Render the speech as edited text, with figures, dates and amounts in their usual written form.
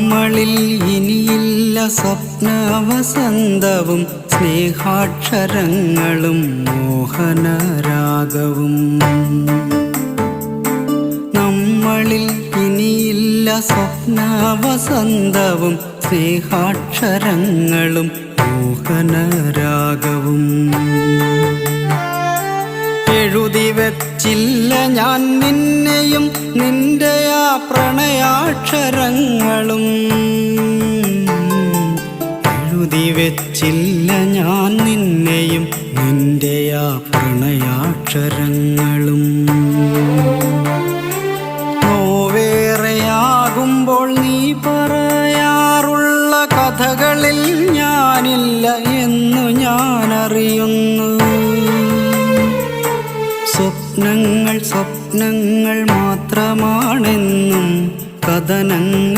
നമ്മളിൽ ഇനിയില്ല സ്വപ്നവസന്തവും സ്നേഹാക്ഷരങ്ങളും മോഹനരാഗവും. നമ്മളിൽ ഇനിയില്ല സ്വപ്നവസന്തവും സ്നേഹാക്ഷരങ്ങളും മോഹനരാഗവും. എഴുതി വച്ചില്ല ഞാൻ നിന്നെയും നിന്റെ ആ പ്രണയാക്ഷരങ്ങളും. എഴുതി വച്ചില്ല ഞാൻ നിന്നെയും നിന്റെ ആ പ്രണയാക്ഷരങ്ങളും. നോവേറെയാകുമ്പോൾ നീ പറയാറുള്ള കഥകളിൽ ഞാനില്ല എന്നു ഞാനറിയുന്നു. സ്വപ്നങ്ങൾ സ്വപ്നങ്ങൾ മാത്രമാണെന്നും കഥനങ്ങൾ